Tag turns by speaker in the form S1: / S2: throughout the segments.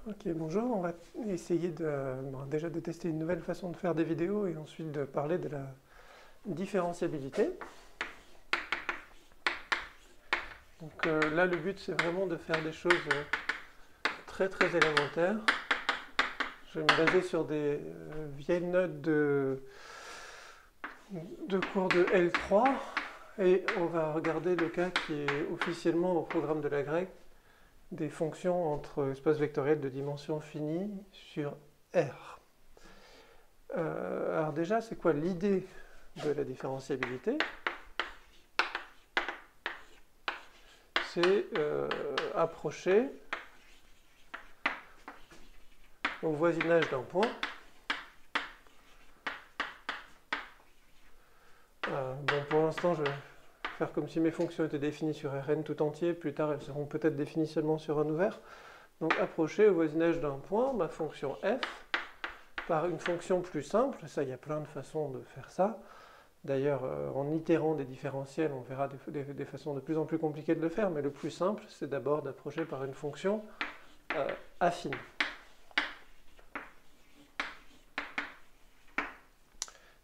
S1: Ok, bonjour, on va essayer déjà de tester une nouvelle façon de faire des vidéos et ensuite de parler de la différenciabilité. Donc là, le but, c'est vraiment de faire des choses très élémentaires. Je vais me baser sur des vieilles notes de cours de L3 et on va regarder le cas qui est officiellement au programme de la grecque, des fonctions entre espaces vectoriels de dimension finie sur R. Alors déjà, c'est quoi l'idée de la différenciabilité? C'est approcher au voisinage d'un point. Bon, pour l'instant, je vais faire comme si mes fonctions étaient définies sur Rn tout entier. Plus tard, elles seront peut-être définies seulement sur un ouvert. Donc, approcher au voisinage d'un point, ma fonction f, par une fonction plus simple. Ça, il y a plein de façons de faire ça. D'ailleurs, en itérant des différentiels, on verra des façons de plus en plus compliquées de le faire, mais le plus simple, c'est d'abord d'approcher par une fonction affine.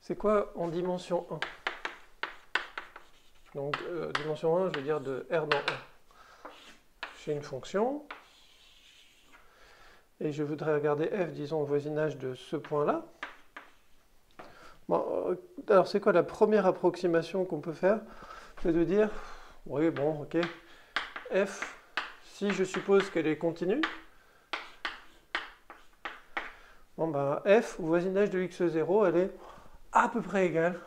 S1: C'est quoi en dimension 1? Donc, dimension 1, je veux dire de R dans 1. J'ai une fonction, et je voudrais regarder f, disons, au voisinage de ce point-là. Bon, alors, c'est quoi la première approximation qu'on peut faire? C'est de dire, oui, bon, ok, f, si je suppose qu'elle est continue, bon, ben, f, au voisinage de x0, elle est à peu près égale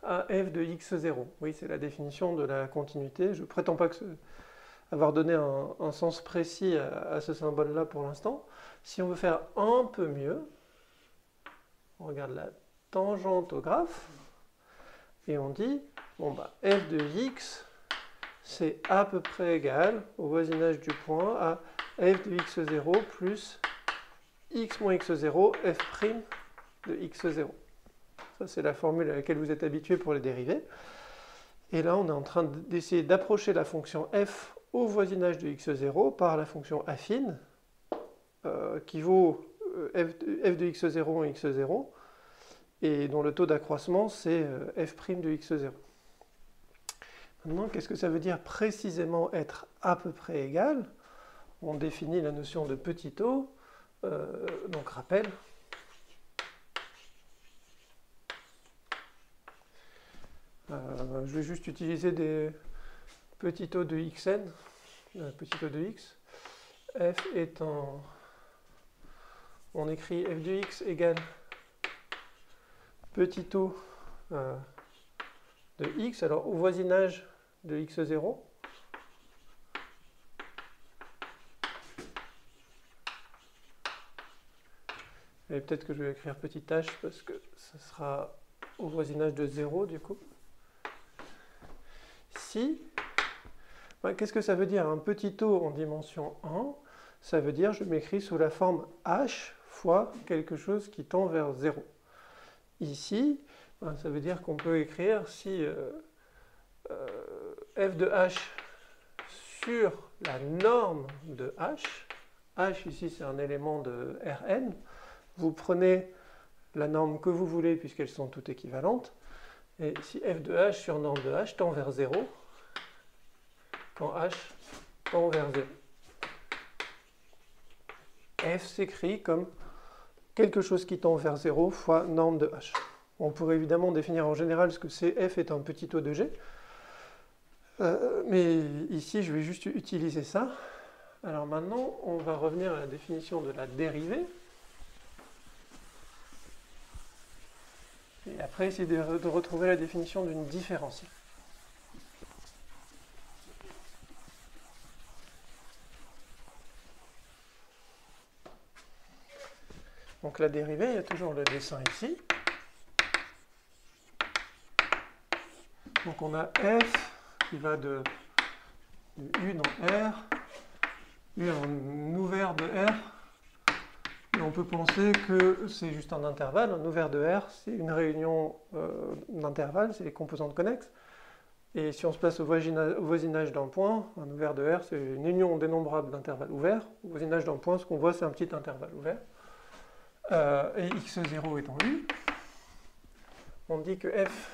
S1: à f de x0. Oui, c'est la définition de la continuité. Je ne prétends pas avoir donné un sens précis à ce symbole-là pour l'instant. Si on veut faire un peu mieux, on regarde la tangente au graphe, et on dit, bon, bah, f de x, c'est à peu près égal au voisinage du point à f de x0 plus x moins x0, f' de x0. Ça, c'est la formule à laquelle vous êtes habitué pour les dérivés. Et là, on est en train d'essayer d'approcher la fonction f au voisinage de x0 par la fonction affine, qui vaut f de x0 en x0, et dont le taux d'accroissement, c'est f' de x0. Maintenant, qu'est-ce que ça veut dire précisément être à peu près égal? On définit la notion de petit taux, donc rappel. Je vais juste utiliser des petits taux de xn, petit taux de x. F étant, on écrit f de x égale petit taux de x, alors au voisinage de x0. Et peut-être que je vais écrire petit h parce que ça sera au voisinage de 0 du coup. Si, ben, qu'est-ce que ça veut dire un petit taux en dimension 1? Ça veut dire je m'écris sous la forme h fois quelque chose qui tend vers 0. Ici, ben, ça veut dire qu'on peut écrire si f de h sur la norme de h ici c'est un élément de Rn, vous prenez la norme que vous voulez puisqu'elles sont toutes équivalentes, et si f de h sur norme de h tend vers 0, quand h tend vers 0. F s'écrit comme quelque chose qui tend vers 0 fois norme de h. On pourrait évidemment définir en général ce que c'est f est un petit taux de g, mais ici je vais juste utiliser ça. Alors maintenant on va revenir à la définition de la dérivée. Et après essayer de retrouver la définition d'une différentielle. Donc la dérivée, il y a toujours le dessin ici. Donc on a f qui va de u dans R, u en ouvert de R, et on peut penser que c'est juste un intervalle. Un ouvert de R, c'est une réunion d'intervalles, c'est les composantes connexes. Et si on se place au voisinage d'un point, un ouvert de R, c'est une union dénombrable d'intervalles ouverts. Au voisinage d'un point, ce qu'on voit, c'est un petit intervalle ouvert. Et x0 étant U, on dit que f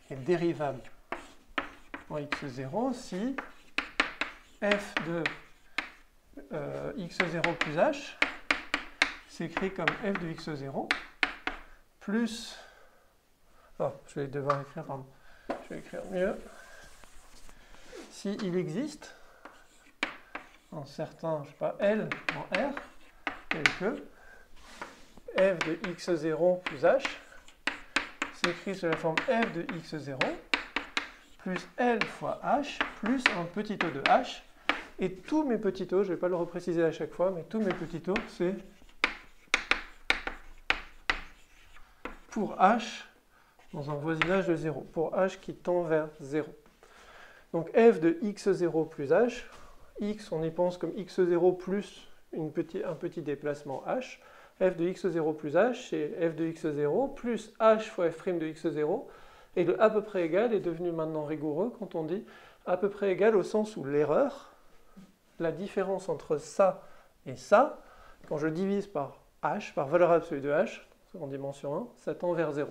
S1: est dérivable en x0 si f de x0 plus h s'écrit comme f de x0 plus... Oh, je vais devoir écrire, pardon. Je vais écrire mieux. Si il existe un certain, je sais pas, L en R, tel que f de x0 plus h s'écrit sous la forme f de x0 plus L fois h plus un petit o de h. Et tous mes petits o, je ne vais pas le repréciser à chaque fois, mais tous mes petits o, c'est pour h dans un voisinage de 0, pour h qui tend vers 0. Donc f de x0 plus h, x on y pense comme x0 plus un petit déplacement h, f de x0 plus h, c'est f de x0 plus h fois f' de x0, et le à peu près égal est devenu maintenant rigoureux quand on dit à peu près égal au sens où l'erreur, la différence entre ça et ça, quand je divise par h, par valeur absolue de h, en dimension 1, ça tend vers 0.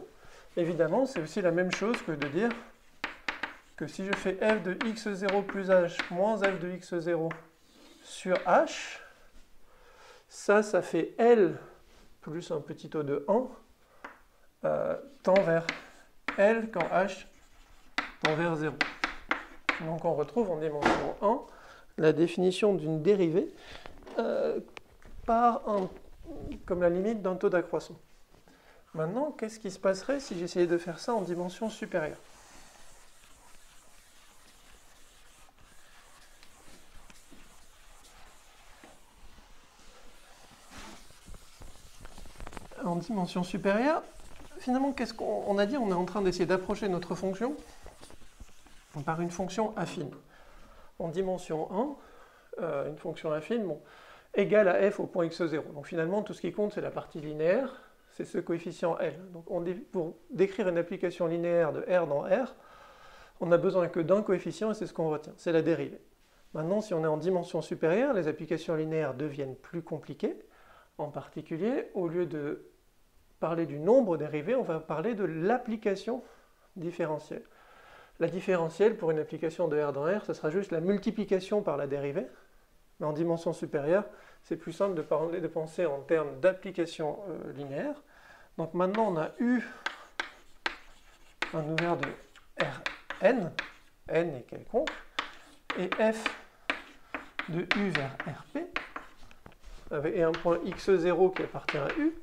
S1: Évidemment, c'est aussi la même chose que de dire que si je fais f de x0 plus h moins f de x0 sur h, ça fait L plus un petit o de 1 tend vers L quand h tend vers 0. Donc on retrouve en dimension 1 la définition d'une dérivée comme la limite d'un taux d'accroissement. Maintenant, qu'est-ce qui se passerait si j'essayais de faire ça en dimension supérieure? En dimension supérieure, finalement, qu'est-ce qu'on a dit? On est en train d'essayer d'approcher notre fonction par une fonction affine. En dimension 1, une fonction affine, bon, égale à f au point x0. Donc finalement, tout ce qui compte, c'est la partie linéaire, c'est ce coefficient L. Donc pour décrire une application linéaire de R dans R, on n'a besoin que d'un coefficient et c'est ce qu'on retient, c'est la dérivée. Maintenant, si on est en dimension supérieure, les applications linéaires deviennent plus compliquées. En particulier, au lieu de parler du nombre dérivé, on va parler de l'application différentielle. La différentielle, pour une application de R dans R, ce sera juste la multiplication par la dérivée. Mais en dimension supérieure, c'est plus simple de penser en termes d'application linéaire. Donc maintenant, on a U un ouvert de Rn, n est quelconque, et f de U vers Rp, avec un point x0 qui appartient à U.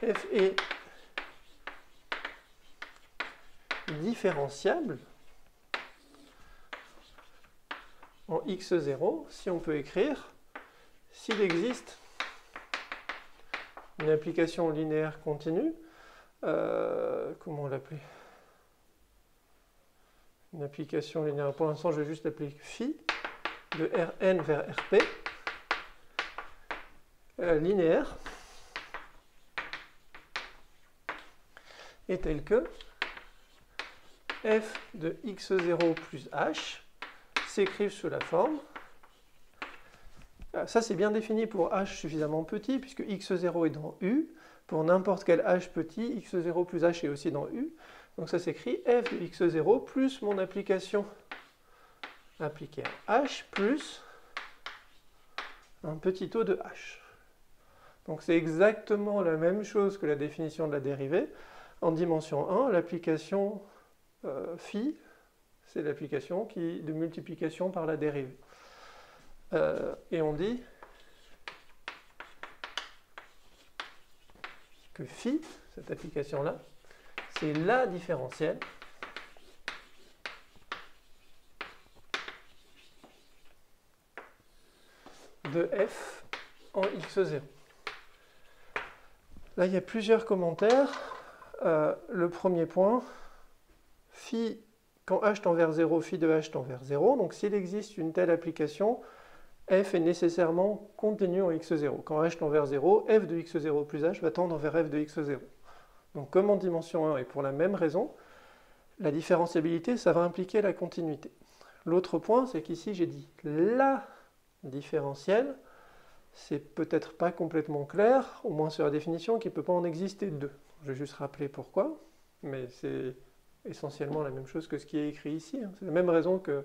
S1: F est différenciable en x0 si on peut écrire s'il existe une application linéaire continue, comment l'appeler? Une application linéaire, pour l'instant je vais juste l'appeler phi de Rn vers Rp, linéaire, est telle que f de x0 plus h s'écrivent sous la forme. Ça, c'est bien défini pour h suffisamment petit, puisque x0 est dans U. Pour n'importe quel h petit, x0 plus h est aussi dans U. Donc ça s'écrit f de x0 plus mon application appliquée à h plus un petit o de h. Donc c'est exactement la même chose que la définition de la dérivée. En dimension 1, l'application phi, c'est l'application de multiplication par la dérivée. Et on dit que phi, cette application-là, c'est la différentielle de f en x0. Là, il y a plusieurs commentaires. Le premier point, phi, quand h tend vers 0, phi de h tend vers 0. Donc s'il existe une telle application, f est nécessairement continu en x0. Quand h tend vers 0, f de x0 plus h va tendre vers f de x0. Donc comme en dimension 1 et pour la même raison, la différenciabilité, ça va impliquer la continuité. L'autre point, c'est qu'ici j'ai dit la différentielle, c'est peut-être pas complètement clair, au moins sur la définition, qu'il ne peut pas en exister deux. Je vais juste rappeler pourquoi, mais c'est essentiellement la même chose que ce qui est écrit ici. C'est la même raison qu'il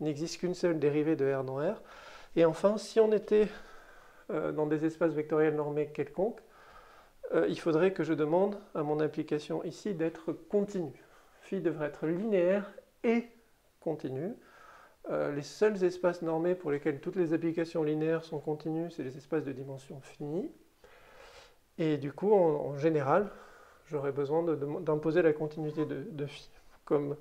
S1: n'existe qu'une seule dérivée de R dans R. Et enfin, si on était dans des espaces vectoriels normés quelconques, il faudrait que je demande à mon application ici d'être continue. Phi devrait être linéaire et continue. Les seuls espaces normés pour lesquels toutes les applications linéaires sont continues, c'est les espaces de dimension finie. Et du coup, en général, j'aurais besoin d'imposer la continuité de phi. Comme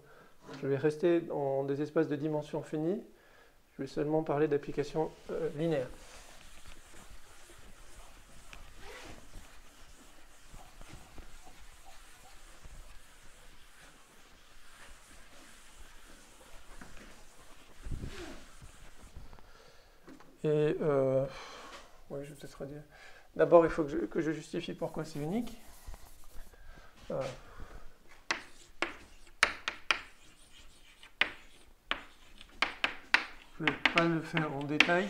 S1: je vais rester dans des espaces de dimension finie, je vais seulement parler d'applications linéaires. Et ouais, je vais peut-être redire. D'abord, il faut que je justifie pourquoi c'est unique. Je ne vais pas le faire en détail.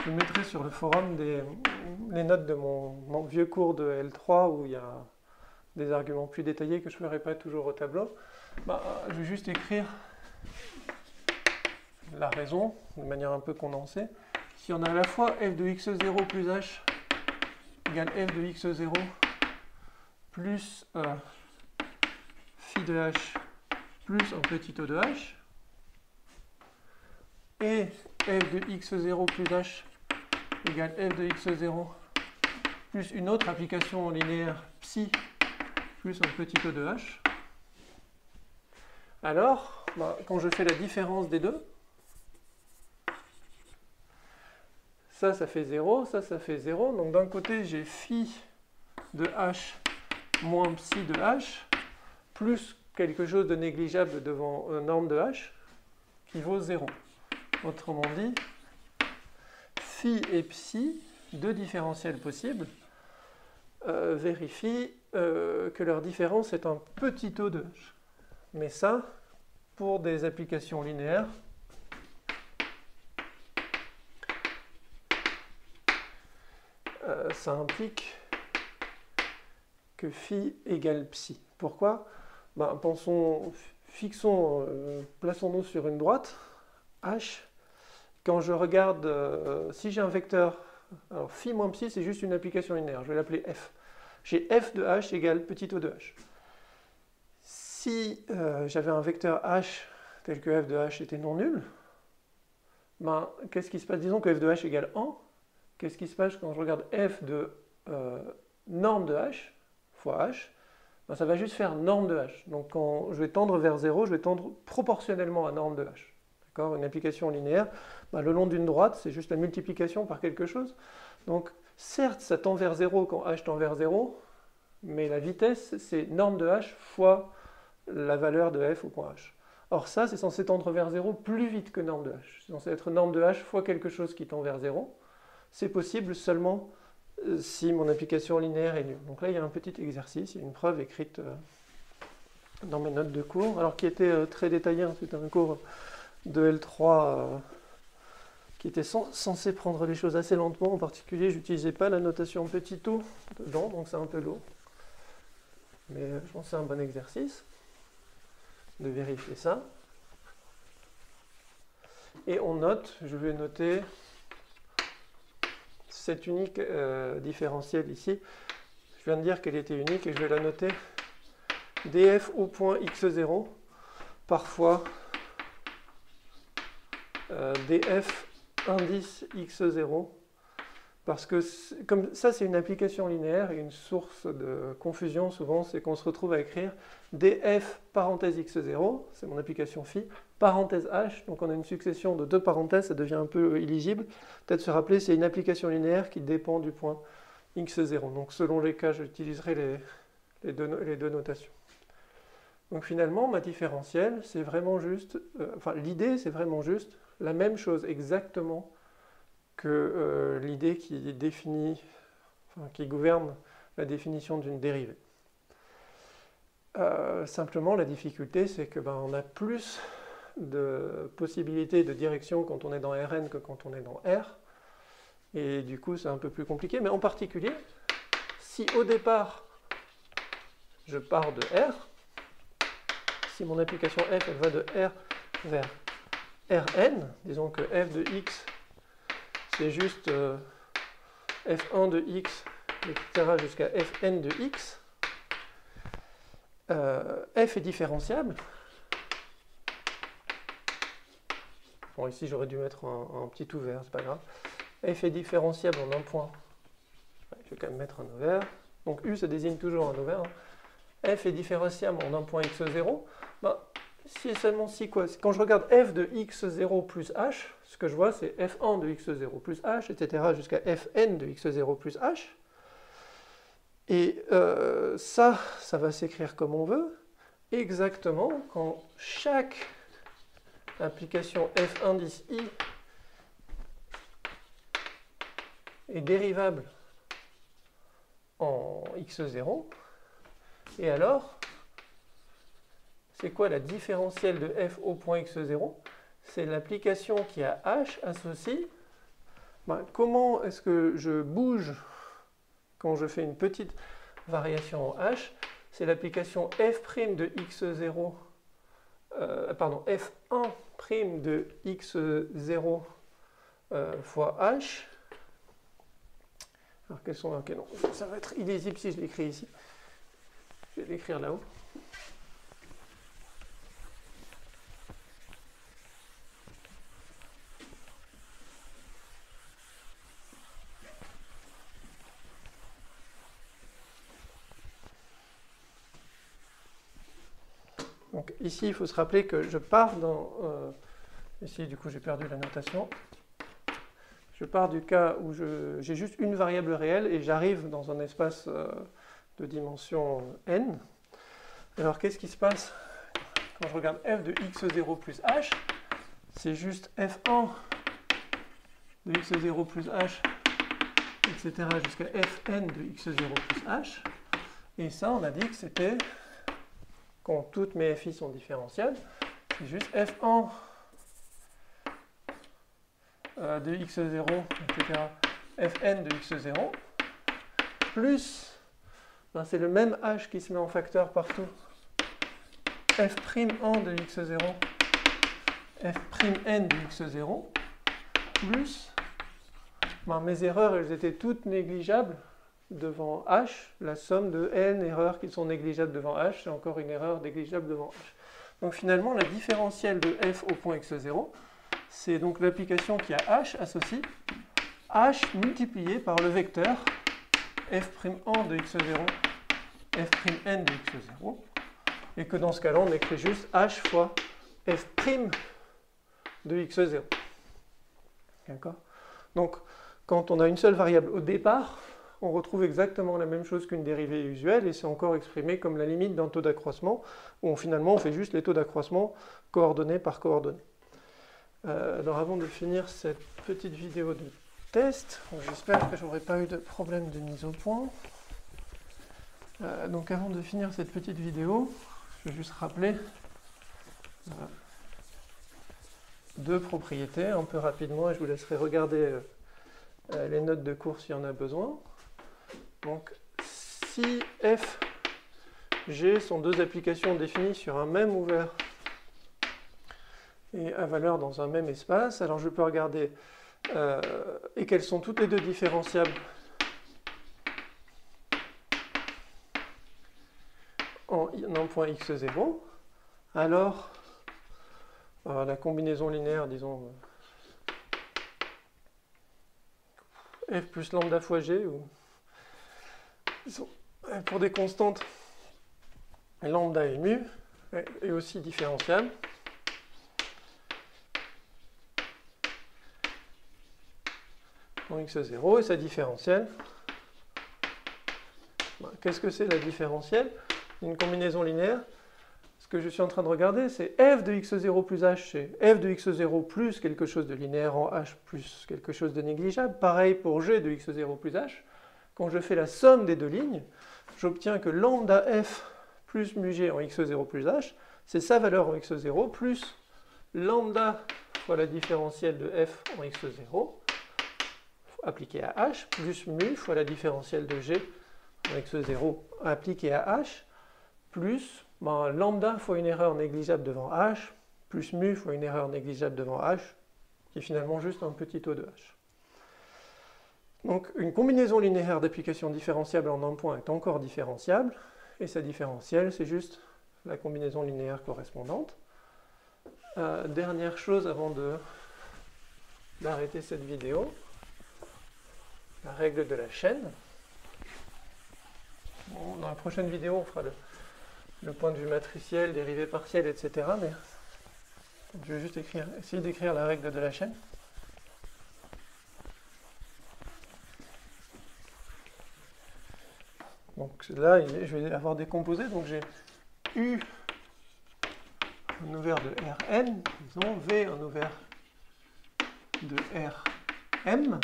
S1: Je mettrai sur le forum les notes de mon vieux cours de L3 où il y a des arguments plus détaillés que je ne ferai pas toujours au tableau. Je vais juste écrire la raison de manière un peu condensée. Si on a à la fois f de x0 plus h égale f de x0 plus phi de h plus un petit o de h, et f de x0 plus h égale f de x0 plus une autre application linéaire psi plus un petit o de h, alors, quand je fais la différence des deux, ça fait 0, ça fait 0. Donc d'un côté, j'ai phi de h moins psi de h, plus quelque chose de négligeable devant norme de h, qui vaut 0. Autrement dit, phi et psi, deux différentiels possibles, vérifient que leur différence est un petit o de h. Mais ça, pour des applications linéaires, ça implique que phi égale psi. Pourquoi? Plaçons-nous sur une droite, h. Quand je regarde, si j'ai un vecteur, alors phi moins psi, c'est juste une application linéaire, je vais l'appeler f. J'ai f de h égale petit o de h. Si j'avais un vecteur h tel que f de h était non nul, qu'est-ce qui se passe? Disons que f de h égale 1. Qu'est-ce qui se passe quand je regarde f de norme de h fois h? Ça va juste faire norme de h. Donc quand je vais tendre vers 0, je vais tendre proportionnellement à norme de h. D'accord? Une application linéaire, le long d'une droite, c'est juste la multiplication par quelque chose. Donc certes, ça tend vers 0 quand h tend vers 0, mais la vitesse, c'est norme de h fois la valeur de f au point h. Or ça, c'est censé tendre vers 0 plus vite que norme de h. C'est censé être norme de h fois quelque chose qui tend vers 0. C'est possible seulement si mon application linéaire est nulle. Donc là, il y a un petit exercice, il y a une preuve écrite dans mes notes de cours, alors qui était très détaillée. C'était un cours de L3 qui était censé prendre les choses assez lentement. En particulier, je n'utilisais pas la notation petit o dedans, donc c'est un peu lourd. Mais je pense que c'est un bon exercice de vérifier ça. Et on note, je vais noter cette unique différentielle ici. Je viens de dire qu'elle était unique et je vais la noter df au point x0 parfois df indice x0, parce que comme ça c'est une application linéaire et une source de confusion souvent, c'est qu'on se retrouve à écrire df parenthèse x0, c'est mon application phi, parenthèse h, donc on a une succession de deux parenthèses, ça devient un peu illisible. Peut-être se rappeler, c'est une application linéaire qui dépend du point x0. Donc selon les cas, j'utiliserai les deux notations. Donc finalement, ma différentielle, c'est vraiment juste, l'idée c'est vraiment juste la même chose exactement que l'idée qui gouverne la définition d'une dérivée. Simplement, la difficulté, c'est que on a plus de possibilités de direction quand on est dans Rn que quand on est dans R. Et du coup, c'est un peu plus compliqué. Mais en particulier, si au départ, je pars de R, si mon application f elle va de R vers Rn, disons que f de x, c'est juste f1 de x, etc. jusqu'à fn de x, f est différenciable. Bon, ici j'aurais dû mettre un petit ouvert, c'est pas grave. F est différenciable en un point. Je vais quand même mettre un ouvert. Donc U, ça désigne toujours un ouvert. F est différenciable en un point x0. Si et seulement si quoi? Quand je regarde f de x0 plus h, ce que je vois c'est f1 de x0 plus h, etc. jusqu'à fn de x0 plus h. Et ça va s'écrire comme on veut, exactement quand chaque application f indice i est dérivable en x0. Et alors, c'est quoi la différentielle de f au point x0? C'est l'application qui a h associée. Comment est-ce que je bouge quand je fais une petite variation en h? C'est l'application f' de x0, f1' de x0 fois h. Alors quels sont... Ok, non, ça va être illisible si je l'écris ici. Je vais l'écrire là-haut. Donc ici, il faut se rappeler que je pars dans... ici, du coup, j'ai perdu la notation. Je pars du cas où j'ai juste une variable réelle et j'arrive dans un espace de dimension n. Alors, qu'est-ce qui se passe quand je regarde f de x0 plus h? C'est juste f1 de x0 plus h, etc. jusqu'à fn de x0 plus h. Et ça, on a dit que c'était, quand toutes mes fi sont différentielles, c'est juste f1 de x0, etc. fn de x0, plus, c'est le même h qui se met en facteur partout, f'1 de x0, f'n de x0, plus, mes erreurs, elles étaient toutes négligeables devant h, la somme de n erreurs qui sont négligeables devant h, c'est encore une erreur négligeable devant h. Donc finalement, la différentielle de f au point x0, c'est donc l'application qui a h associé, h multiplié par le vecteur f'1 de x0, f'n de x0, et que dans ce cas-là, on écrit juste h fois f' de x0. D'accord? Donc, quand on a une seule variable au départ, on retrouve exactement la même chose qu'une dérivée usuelle, et c'est encore exprimé comme la limite d'un taux d'accroissement, où finalement on fait juste les taux d'accroissement coordonnées par coordonnées. Alors avant de finir cette petite vidéo de test, j'espère que je n'aurai pas eu de problème de mise au point. Donc avant de finir cette petite vidéo, je vais juste rappeler deux propriétés un peu rapidement, et je vous laisserai regarder les notes de cours s'il y en a besoin. Donc si f, g sont deux applications définies sur un même ouvert et à valeur dans un même espace, alors je peux regarder et qu'elles sont toutes les deux différenciables en un point x0, alors la combinaison linéaire, disons f plus lambda fois g, ou pour des constantes lambda et mu, est aussi différenciable. En x0 et sa différentielle. Qu'est-ce que c'est la différentielle? Une combinaison linéaire. ce que je suis en train de regarder, c'est f de x0 plus h, c'est f de x0 plus quelque chose de linéaire en h plus quelque chose de négligeable. Pareil pour g de x0 plus h. Quand je fais la somme des deux lignes, j'obtiens que lambda f plus mu g en x0 plus h, c'est sa valeur en x0 plus lambda fois la différentielle de f en x0 appliqué à h, plus mu fois la différentielle de g en x0 appliqué à h, plus lambda fois une erreur négligeable devant h, plus mu fois une erreur négligeable devant h, qui est finalement juste un petit taux de h. Donc une combinaison linéaire d'applications différenciables en un point est encore différenciable, et sa différentielle, c'est juste la combinaison linéaire correspondante. Dernière chose avant d'arrêter cette vidéo, la règle de la chaîne. Bon, dans la prochaine vidéo, on fera le point de vue matriciel, dérivé partiel, etc. Mais je vais juste essayer d'écrire la règle de la chaîne. Donc là, je vais avoir des composés. Donc j'ai U un ouvert de Rn, disons V un ouvert de Rm,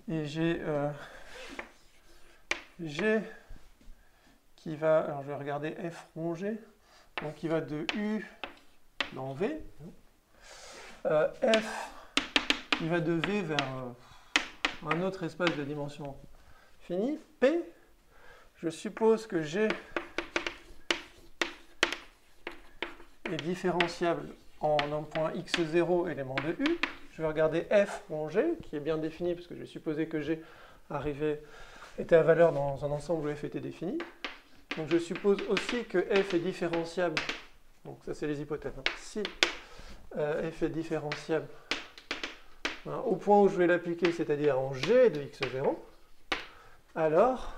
S1: et j'ai G qui va, alors je vais regarder F rongé, donc qui va de U dans V, F qui va de V vers un autre espace de dimension finie, P, je suppose que G est différenciable en un point x0 élément de U. Je vais regarder F rongé, qui est bien défini, parce que je vais supposer que G était à valeur dans un ensemble où F était défini. Donc je suppose aussi que F est différenciable, donc ça c'est les hypothèses, hein. Si F est différenciable au point où je vais l'appliquer, c'est-à-dire en G de x0, alors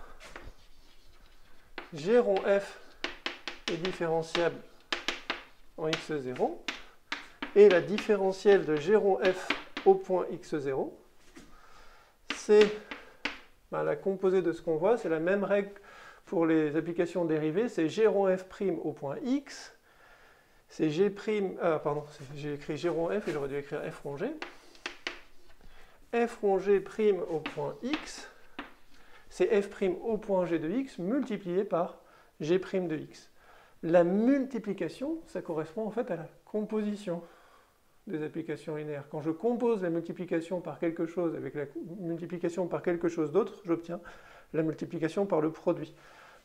S1: G rond F est différenciable en x0, et la différentielle de G rond F au point x0, c'est la composée de ce qu'on voit, c'est la même règle pour les applications dérivées, c'est G rond F' au point x, c'est G', j'ai écrit G rond F et j'aurais dû écrire F rond G. F rond G' au point x, c'est F' au point G de x multiplié par G' de x. La multiplication, ça correspond en fait à la composition des applications linéaires. Quand je compose la multiplication par quelque chose avec la multiplication par quelque chose d'autre, j'obtiens la multiplication par le produit.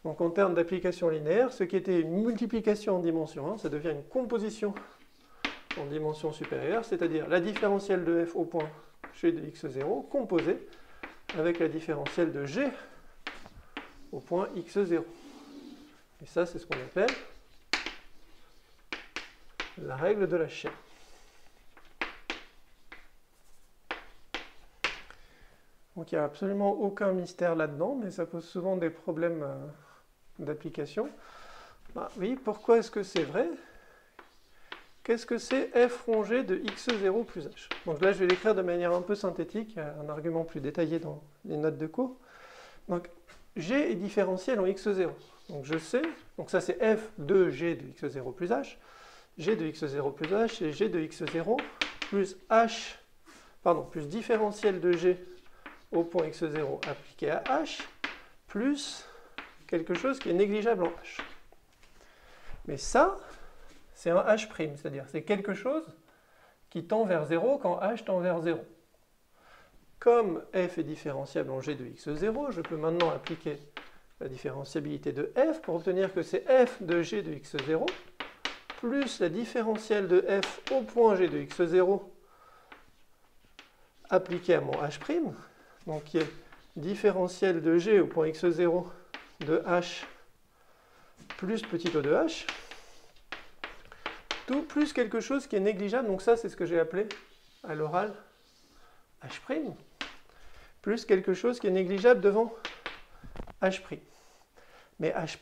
S1: Donc en termes d'application linéaire, ce qui était une multiplication en dimension 1, ça devient une composition en dimension supérieure, c'est-à-dire la différentielle de f au point g de x0 composée avec la différentielle de g au point x0. Et ça, c'est ce qu'on appelle la règle de la chaîne. Donc il n'y a absolument aucun mystère là-dedans, mais ça pose souvent des problèmes d'application. Oui, pourquoi est-ce que c'est vrai? Qu'est-ce que c'est f rongé de x0 plus h? Donc là, je vais l'écrire de manière un peu synthétique, un argument plus détaillé dans les notes de cours. Donc g est différentiel en x0. Donc je sais, donc ça c'est f de g de x0 plus h. G de x0 plus h, c'est g de x0 plus h, plus différentiel de g au point x0 appliqué à h, plus quelque chose qui est négligeable en h. Mais ça, c'est un h', c'est-à-dire c'est quelque chose qui tend vers 0 quand h tend vers 0. Comme f est différenciable en g de x0, je peux maintenant appliquer la différenciabilité de f pour obtenir que c'est f de g de x0 plus la différentielle de f au point g de x0 appliquée à mon h', donc qui est différentielle de g au point x0 de h plus petit o de h, tout plus quelque chose qui est négligeable, donc ça c'est ce que j'ai appelé à l'oral h', plus quelque chose qui est négligeable devant h'. Mais h',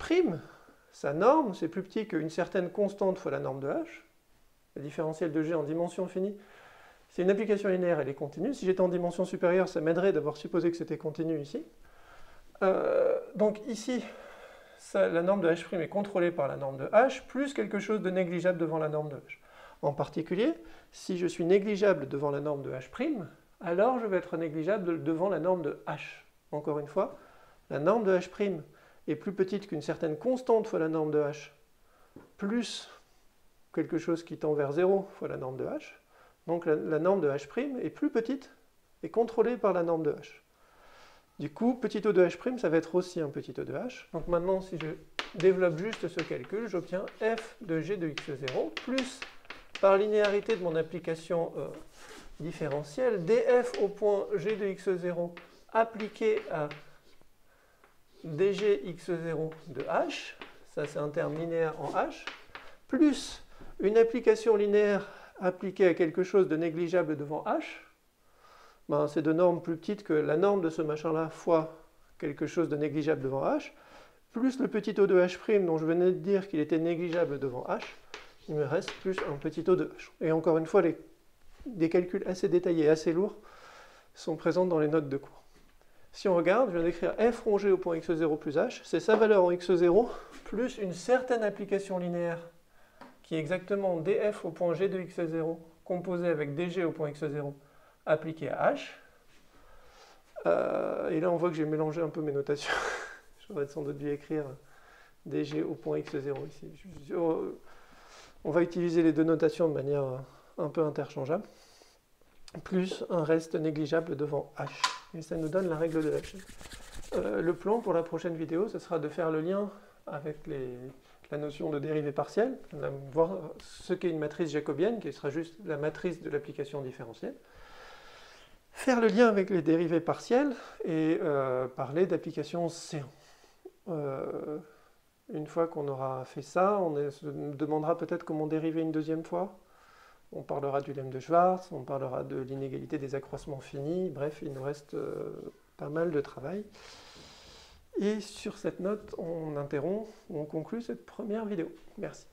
S1: sa norme, c'est plus petit qu'une certaine constante fois la norme de h, la différentielle de g en dimension finie. C'est une application linéaire, elle est continue. Si j'étais en dimension supérieure, ça m'aiderait d'avoir supposé que c'était continu ici. Donc ici, la norme de H' est contrôlée par la norme de H, plus quelque chose de négligeable devant la norme de H. En particulier, si je suis négligeable devant la norme de H', alors je vais être négligeable devant la norme de H. Encore une fois, la norme de H' est plus petite qu'une certaine constante fois la norme de H, plus quelque chose qui tend vers 0 fois la norme de H. Donc la norme de H' est plus petite et contrôlée par la norme de H. Du coup, petit O de H', ça va être aussi un petit O de H. Donc maintenant, si je développe juste ce calcul, j'obtiens f de g de x0 plus, par linéarité de mon application différentielle, df au point g de x0 appliqué à dg x0 de h, ça c'est un terme linéaire en h, plus une application linéaire appliquée à quelque chose de négligeable devant h, ben, c'est de normes plus petites que la norme de ce machin-là fois quelque chose de négligeable devant h, plus le petit O de h' dont je venais de dire qu'il était négligeable devant h, il me reste plus un petit O de h. Et encore une fois, des calculs assez détaillés, assez lourds, sont présents dans les notes de cours. Si on regarde, je viens d'écrire f rond g au point x0 plus h, c'est sa valeur en x0, plus une certaine application linéaire, qui est exactement df au point g de x0, composé avec dg au point x0, appliqué à h. Et là, on voit que j'ai mélangé un peu mes notations. J'aurais sans doute dû écrire dg au point x0 ici. On va utiliser les deux notations de manière un peu interchangeable, plus un reste négligeable devant h. Et ça nous donne la règle de h. Le plan pour la prochaine vidéo, ce sera de faire le lien avec la notion de dérivée partielle, voir ce qu'est une matrice jacobienne, qui sera juste la matrice de l'application différentielle, faire le lien avec les dérivées partielles et parler d'application séant. Une fois qu'on aura fait ça, on se demandera peut-être comment dériver une deuxième fois. On parlera du lemme de Schwartz, on parlera de l'inégalité des accroissements finis, bref, il nous reste pas mal de travail. Et sur cette note, on interrompt, on conclut cette première vidéo. Merci.